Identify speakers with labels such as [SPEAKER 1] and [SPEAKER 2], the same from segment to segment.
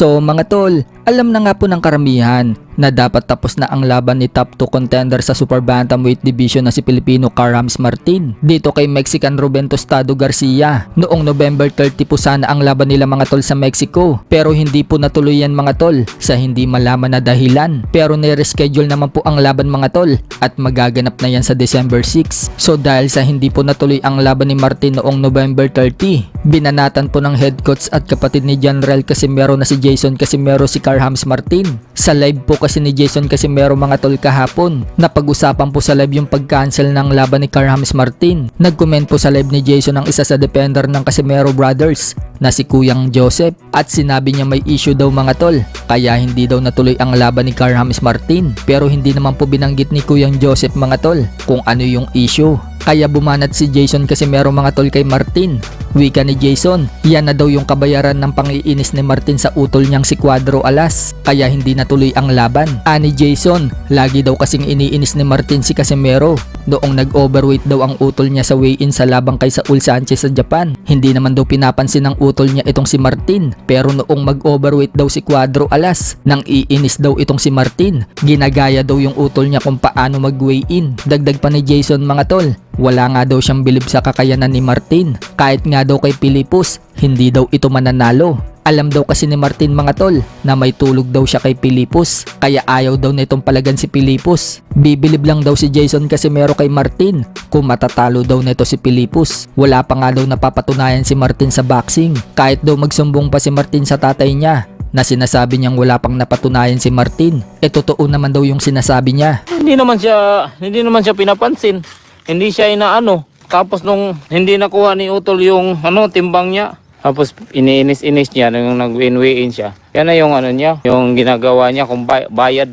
[SPEAKER 1] So mga tol, alam na nga po ng karamihan na dapat tapos na ang laban ni top 2 contender sa Super Bantamweight Division na si Pilipino Carl-James Martin dito kay Mexican Ruben Tostado Garcia. Noong November 30 po sana ang laban nila mga tol sa Mexico, pero hindi po natuloy yan mga tol sa hindi malaman na dahilan. Pero nireschedule naman po ang laban mga tol at magaganap na yan sa December 6. So dahil sa hindi po natuloy ang laban ni Martin noong November 30, binanatan po ng head coach at kapatid ni General Casimero na si Jason Casimero si Carl-James Martin. Sa live po kasi ni Jason Casimero mga tol kahapon, napag-usapan po sa live yung pag-cancel ng laban ni Carl-James Martin. Nag-comment po sa live ni Jason ang isa sa defender ng Casimero Brothers na si Kuyang Joseph at sinabi niya may issue daw mga tol kaya hindi daw natuloy ang laban ni Carl-James Martin, pero hindi naman po binanggit ni Kuyang Joseph mga tol kung ano yung issue. Kaya bumanat si Jason Casimero mga tol kay Martin. Wika ni Jason, yan na daw yung kabayaran ng pang-iinis ni Martin sa utol niyang si Cuadro Alas, kaya hindi natuloy ang laban. Ani Jason, lagi daw kasing iniinis ni Martin si Casimero noong nag-overweight daw ang utol niya sa weigh-in sa labang kay Saul Sanchez sa Japan. Hindi naman daw pinapansin ng utol niya itong si Martin, pero noong mag-overweight daw si Cuadro Alas, nang iinis daw itong si Martin, ginagaya daw yung utol niya kung paano mag-weigh-in. Dagdag pa ni Jason mga tol, wala nga daw siyang bilib sa kakayanan ni Martin. Kahit nga daw kay Pilipos, hindi daw ito mananalo. Alam daw kasi ni Martin mga tol na may tulog daw siya kay Pilipos, kaya ayaw daw nitong palagan si Pilipos. Bibilib lang daw si Jason Casimero kay Martin kung matatalo daw nito si Pilipos. Wala pa nga daw napapatunayan si Martin sa boxing. Kahit daw magsumbong pa si Martin sa tatay niya na sinasabi niyang wala pang napatunayan si Martin, totoo naman daw yung sinasabi niya.
[SPEAKER 2] Hindi naman siya pinapansin. Hindi siya inaano. Tapos nung hindi nakuha ni Utol yung timbang niya, tapos iniinis-inis niya nung nag-win-win siya. Yan na yung niya, yung ginagawa niya kung bayad.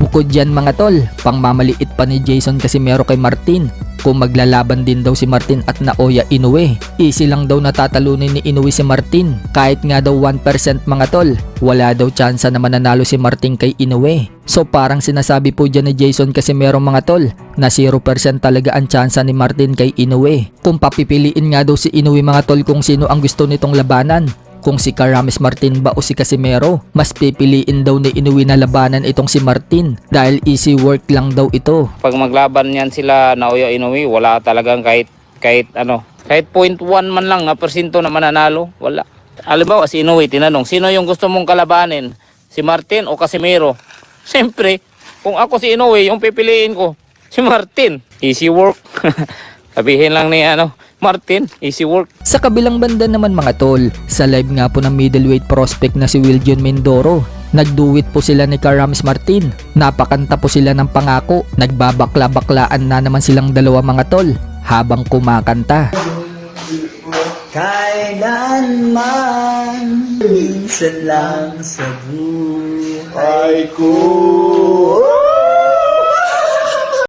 [SPEAKER 1] Bukod dyan mga tol, pangmamaliit pa ni Jason Casimero kay Martin kung maglalaban din daw si Martin at Naoya Inoue. Easy lang daw natatalunin ni Inoue si Martin. Kahit nga daw 1% mga tol, wala daw tsansa na mananalo si Martin kay Inoue. So parang sinasabi po dyan ni Jason Casimero mga tol na 0% talaga ang tsansa ni Martin kay Inoue. Kung papipiliin nga daw si Inoue mga tol kung sino ang gusto nitong labanan, kung si Carl-James Martin ba o si Casimero, mas pipiliin daw ni Inoue na labanan itong si Martin dahil easy work lang daw ito.
[SPEAKER 2] Pag maglaban yan sila Naoya Inoue, wala talagang kahit 0.1 man lang na porsyento na mananalo, wala. Halimbawa si Inoue, tinanong, sino yung gusto mong kalabanin? Si Martin o Casimero? Siyempre, kung ako si Inoue, yung pipiliin ko, si Martin. Easy work. Sabihin lang ni Martin, easy work.
[SPEAKER 1] Sa kabilang banda naman mga tol, sa live nga po ng middleweight prospect na si Wiljon Mindoro, nagduwit po sila ni Carl-James Martin. Napakanta po sila ng pangako, nagbabakla-baklaan na naman silang dalawa mga tol habang kumakanta.
[SPEAKER 3] Kailanman, minsan lang sa buhay ko.